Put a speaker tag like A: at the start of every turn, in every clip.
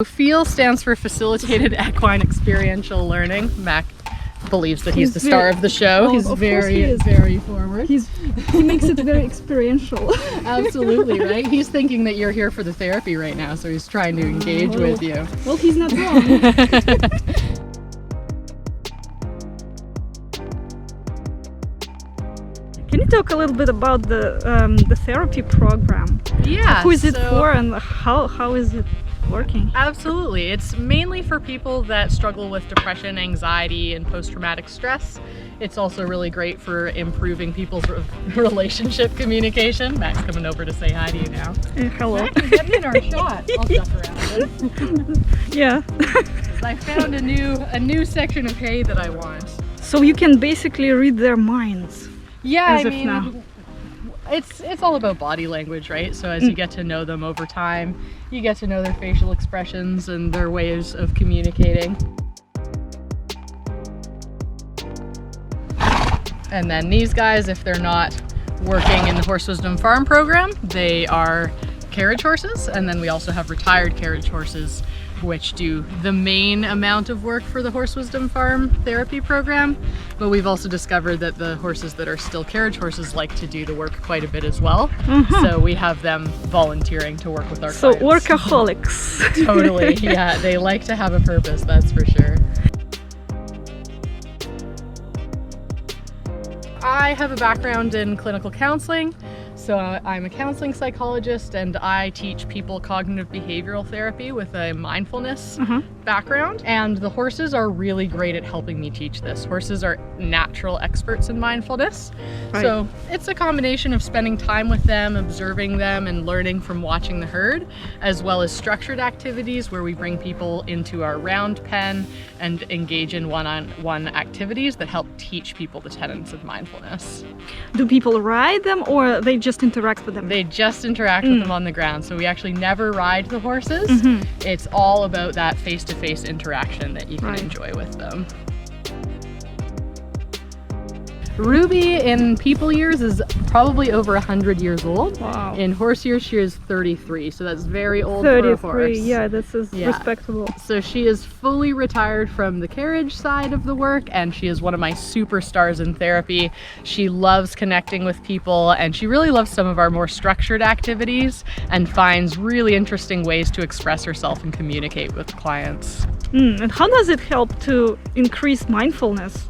A: FEEL stands for Facilitated Equine Experiential Learning. Mac believes that he's the star of the show. He's very forward.
B: He makes it very experiential.
A: Absolutely, right? He's thinking that you're here for the therapy right now, so he's trying to engage with you.
B: Well, he's not wrong. Can you talk a little bit about the therapy program?
A: Yeah.
B: Who is it for, and how is it working?
A: Absolutely. It's mainly for people that struggle with depression, anxiety, and post-traumatic stress. It's also really great for improving people's relationship communication. Mac's coming over to say hi to you now.
B: Hello.
A: Mac, you're getting in our shot. I'll duck around.
B: Yeah.
A: I found a new section of hay that I want.
B: So you can basically read their minds.
A: Yeah,
B: As of now.
A: It's all about body language, right? So as you get to know them over time, you get to know their facial expressions and their ways of communicating. And then these guys, if they're not working in the Horse Wisdom Farm program, they are carriage horses. And then we also have retired carriage horses, which do the main amount of work for the Horse Wisdom Farm therapy program. But we've also discovered that the horses that are still carriage horses like to do the work quite a bit as well. So we have them volunteering to work with our clients.
B: So workaholics.
A: Totally, yeah. They like to have a purpose, that's for sure. I have a background in clinical counseling. So I'm a counseling psychologist, and I teach people cognitive behavioral therapy with a mindfulness background. And the horses are really great at helping me teach this. Horses are natural experts in mindfulness.
B: Right.
A: So it's a combination of spending time with them, observing them, and learning from watching the herd, as well as structured activities where we bring people into our round pen and engage in one-on-one activities that help teach people the tenets of mindfulness.
B: Do people ride them, or they just interact with them?
A: They just interact with them on the ground. So we actually never ride the horses. It's all about that face-to-face interaction that you can enjoy with them. Ruby in people years is probably over 100 years old.
B: Wow.
A: In horse years, she is 33, so that's very old for a horse.
B: 33, yeah, this is respectable.
A: So she is fully retired from the carriage side of the work, and she is one of my superstars in therapy. She loves connecting with people, and she really loves some of our more structured activities and finds really interesting ways to express herself and communicate with clients.
B: And how does it help to increase mindfulness?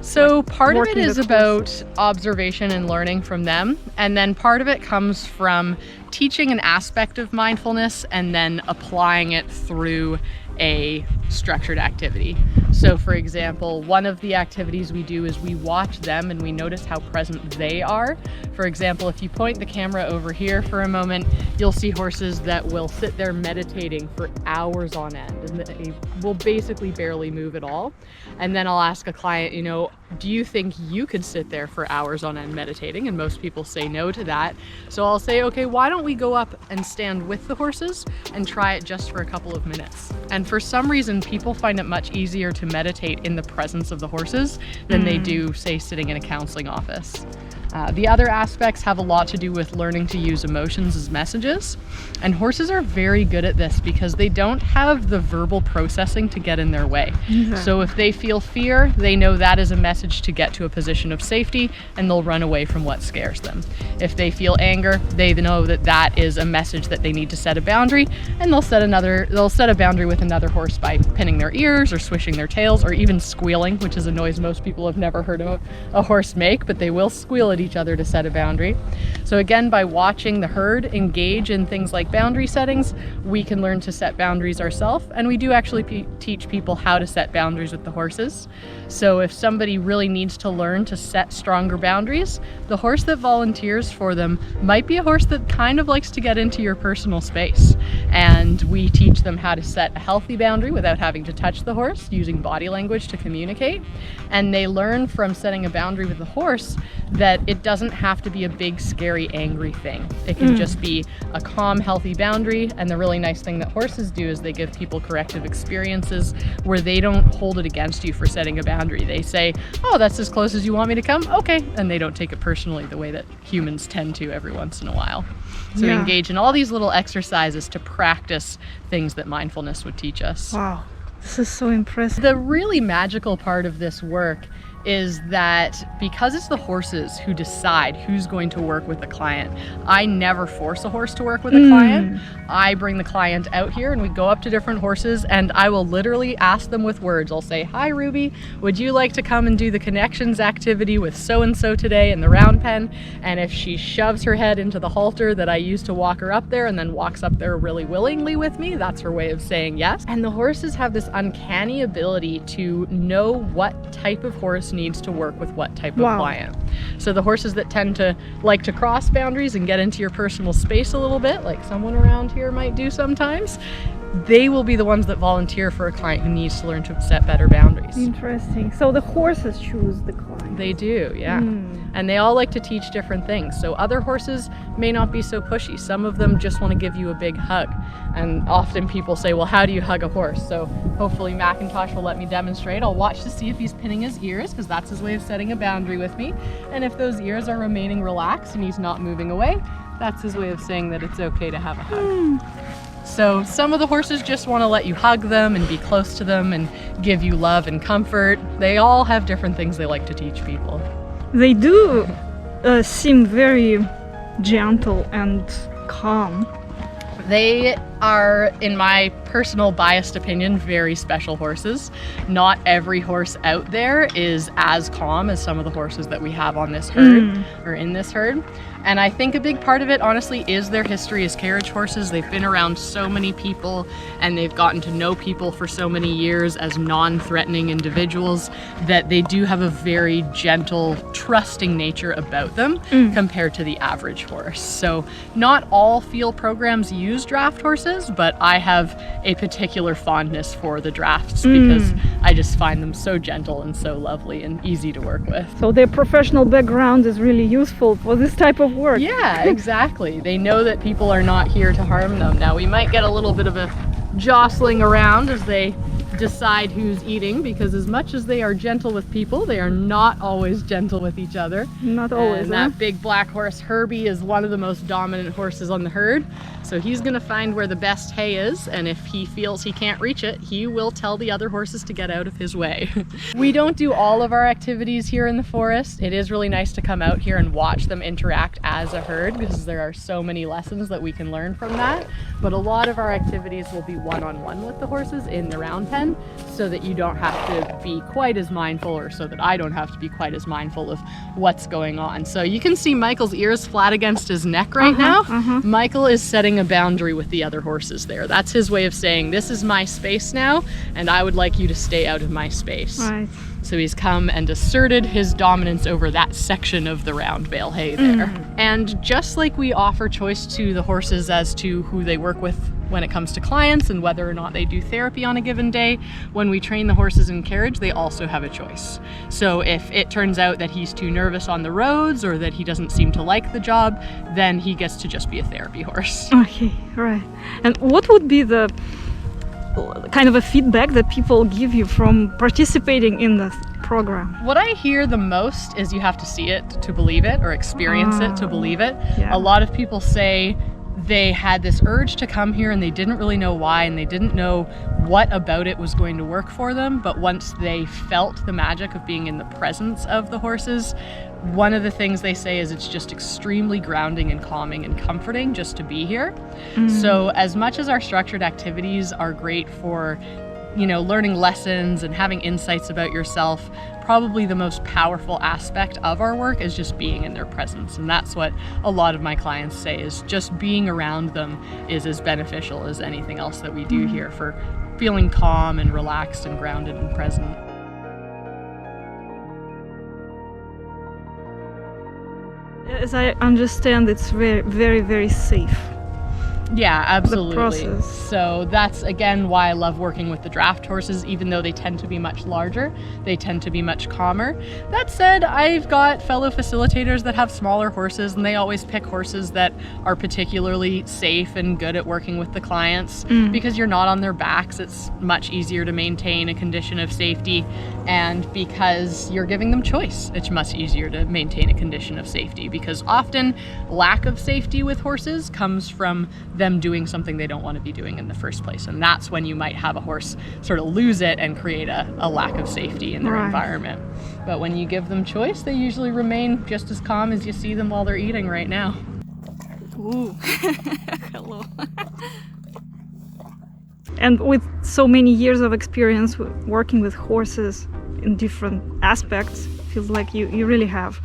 A: So part of it is about observation and learning from them, and then part of it comes from teaching an aspect of mindfulness and then applying it through a structured activity. So for example, one of the activities we do is we watch them and we notice how present they are. For example, if you point the camera over here for a moment, you'll see horses that will sit there meditating for hours on end, and they will basically barely move at all. And then I'll ask a client, you know, do you think you could sit there for hours on end meditating? And most people say no to that. So I'll say, okay, why don't we go up and stand with the horses and try it just for a couple of minutes? And for some reason, people find it much easier to meditate in the presence of the horses than they do, say, sitting in a counseling office. The other aspects have a lot to do with learning to use emotions as messages. And horses are very good at this because they don't have the verbal processing to get in their way. So if they feel fear, they know that is a message to get to a position of safety, and they'll run away from what scares them. If they feel anger, they know that that is a message that they need to set a boundary, and they'll set a boundary with another horse by pinning their ears or swishing their tails or even squealing, which is a noise most people have never heard a horse make, but they will squeal at each other to set a boundary. So again, by watching the herd engage in things like boundary settings, we can learn to set boundaries ourselves, and we do actually teach people how to set boundaries with the horses. So if somebody really needs to learn to set stronger boundaries, the horse that volunteers for them might be a horse that kind of likes to get into your personal space. And we teach them how to set a healthy boundary without having to touch the horse, using body language to communicate. And they learn from setting a boundary with the horse that it doesn't have to be a big, scary, angry thing. It can just be a calm, healthy boundary. And the really nice thing that horses do is they give people corrective experiences where they don't hold it against you for setting a boundary. They say, oh, that's as close as you want me to come? Okay. And they don't take it personally the way that humans tend to every once in a while. So we engage in all these little exercises to practice things that mindfulness would teach us.
B: Wow, this is so impressive.
A: The really magical part of this work is that because it's the horses who decide who's going to work with the client, I never force a horse to work with a client. I bring the client out here and we go up to different horses and I will literally ask them with words. I'll say, hi Ruby, would you like to come and do the connections activity with so-and-so today in the round pen? And if she shoves her head into the halter that I use to walk her up there and then walks up there really willingly with me, that's her way of saying yes. And the horses have this uncanny ability to know what type of horse needs to work with what type of client. So the horses that tend to like to cross boundaries and get into your personal space a little bit, like someone around here might do sometimes, they will be the ones that volunteer for a client who needs to learn to set better boundaries.
B: Interesting. So the horses choose the client.
A: They do, yeah. And they all like to teach different things. So other horses may not be so pushy. Some of them just want to give you a big hug. And often people say, well, how do you hug a horse? So hopefully Macintosh will let me demonstrate. I'll watch to see if he's pinning his ears, because that's his way of setting a boundary with me. And if those ears are remaining relaxed and he's not moving away, that's his way of saying that it's okay to have a hug. So some of the horses just want to let you hug them and be close to them and give you love and comfort. They all have different things they like to teach people.
B: They do seem very gentle and calm.
A: They are, in my personal biased opinion, very special horses. Not every horse out there is as calm as some of the horses that we have on this herd or in this herd. And I think a big part of it, honestly, is their history as carriage horses. They've been around so many people and they've gotten to know people for so many years as non-threatening individuals that they do have a very gentle, trusting nature about them compared to the average horse. So not all field programs use draft horses, but I have a particular fondness for the drafts because I just find them so gentle and so lovely and easy to work with.
B: So their professional background is really useful for this type of work.
A: Yeah, exactly. They know that people are not here to harm them. Now we might get a little bit of a jostling around as they decide who's eating, because as much as they are gentle with people, they are not always gentle with each other.
B: Not always.
A: And that big black horse Herbie is one of the most dominant horses on the herd. So he's gonna find where the best hay is, and if he feels he can't reach it, he will tell the other horses to get out of his way. We don't do all of our activities here in the forest. It is really nice to come out here and watch them interact as a herd, because there are so many lessons that we can learn from that. But a lot of our activities will be one-on-one with the horses in the round pen, so that you don't have to be quite as mindful, or so that I don't have to be quite as mindful of what's going on. So you can see Michael's ears flat against his neck right now. Michael is setting a boundary with the other horses there. That's his way of saying, this is my space now, and I would like you to stay out of my space.
B: Right.
A: So he's come and asserted his dominance over that section of the round bale hay there. And just like we offer choice to the horses as to who they work with when it comes to clients and whether or not they do therapy on a given day, when we train the horses in carriage, they also have a choice. So if it turns out that he's too nervous on the roads or that he doesn't seem to like the job, then he gets to just be a therapy horse.
B: Okay, right. And what would be the kind of a feedback that people give you from participating in this program?
A: What I hear the most is you have to see it to believe it, or experience it to believe it.
B: Yeah.
A: A lot of people say they had this urge to come here and they didn't really know why, and they didn't know what about it was going to work for them. But once they felt the magic of being in the presence of the horses, one of the things they say is it's just extremely grounding and calming and comforting just to be here. So as much as our structured activities are great for, you know, learning lessons and having insights about yourself, probably the most powerful aspect of our work is just being in their presence. And that's what a lot of my clients say, is just being around them is as beneficial as anything else that we do here for feeling calm and relaxed and grounded and present.
B: As I understand, it's very, very, very safe.
A: Yeah, absolutely.
B: process.
A: So that's again why I love working with the draft horses, even though they tend to be much larger, they tend to be much calmer. That said, I've got fellow facilitators that have smaller horses, and they always pick horses that are particularly safe and good at working with the clients. Because you're not on their backs, it's much easier to maintain a condition of safety, and because you're giving them choice, it's much easier to maintain a condition of safety, because often lack of safety with horses comes from them doing something they don't want to be doing in the first place, and that's when you might have a horse sort of lose it and create a lack of safety in their environment. But when you give them choice, they usually remain just as calm as you see them while they're eating right now.
B: Ooh. Hello. And with so many years of experience working with horses in different aspects, feels like you really have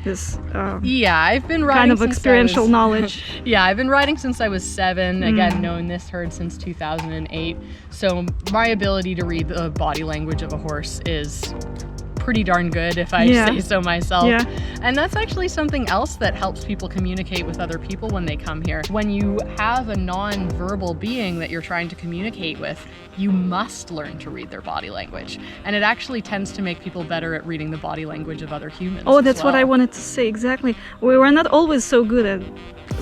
B: this
A: yeah, I've been riding
B: kind of experiential knowledge.
A: Yeah, I've been riding since I was 7, again, known this herd since 2008. So my ability to read the body language of a horse is pretty darn good, if I say so myself.
B: Yeah.
A: And that's actually something else that helps people communicate with other people when they come here. When you have a non-verbal being that you're trying to communicate with, you must learn to read their body language. And it actually tends to make people better at reading the body language of other humans.
B: Oh, that's what I wanted to say, exactly. We were not always so good at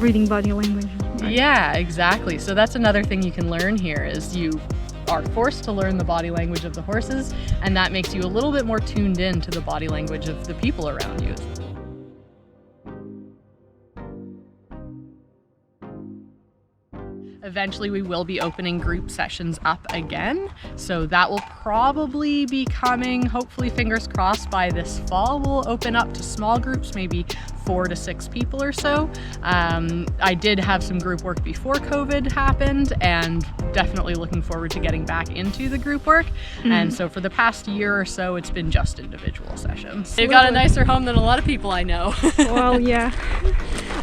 B: reading body language. Right?
A: Yeah, exactly. So that's another thing you can learn here, is you are forced to learn the body language of the horses, and that makes you a little bit more tuned in to the body language of the people around you. Eventually we will be opening group sessions up again, so that will probably be coming, hopefully fingers crossed, by this fall. We'll open up to small groups, maybe 4 to 6 people or so. I did have some group work before COVID happened, and definitely looking forward to getting back into the group work. And so for the past year or so, it's been just individual sessions. They've got a nicer home than a lot of people I know.
B: Well, yeah.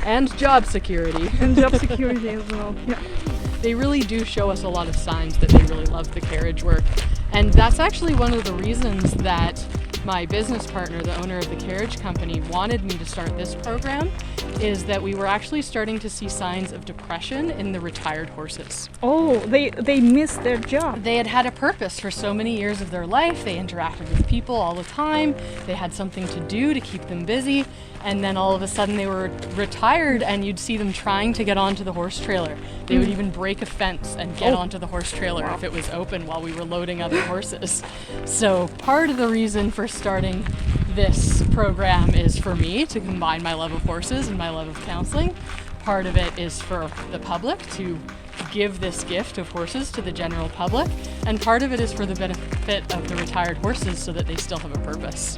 A: And job security.
B: And job security as well. Yeah.
A: They really do show us a lot of signs that they really love the carriage work. And that's actually one of the reasons that my business partner, the owner of the carriage company, wanted me to start this program, is that we were actually starting to see signs of depression in the retired horses.
B: Oh, they missed their job.
A: They had had a purpose for so many years of their life. They interacted with people all the time. They had something to do to keep them busy. And then all of a sudden they were retired, and you'd see them trying to get onto the horse trailer. They would even break a fence and get onto the horse trailer if it was open while we were loading other horses. So part of the reason for starting this program is for me to combine my love of horses and my love of counseling. Part of it is for the public to give this gift of horses to the general public, and part of it is for the benefit of the retired horses so that they still have a purpose.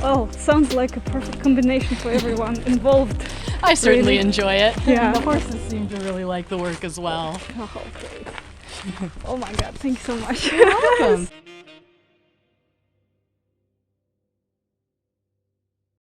B: Oh, sounds like a perfect combination for everyone involved.
A: I certainly enjoy it.
B: Yeah.
A: The horses seem to really like the work as well.
B: Oh, great. Oh my God, thank you so much.
A: You're welcome.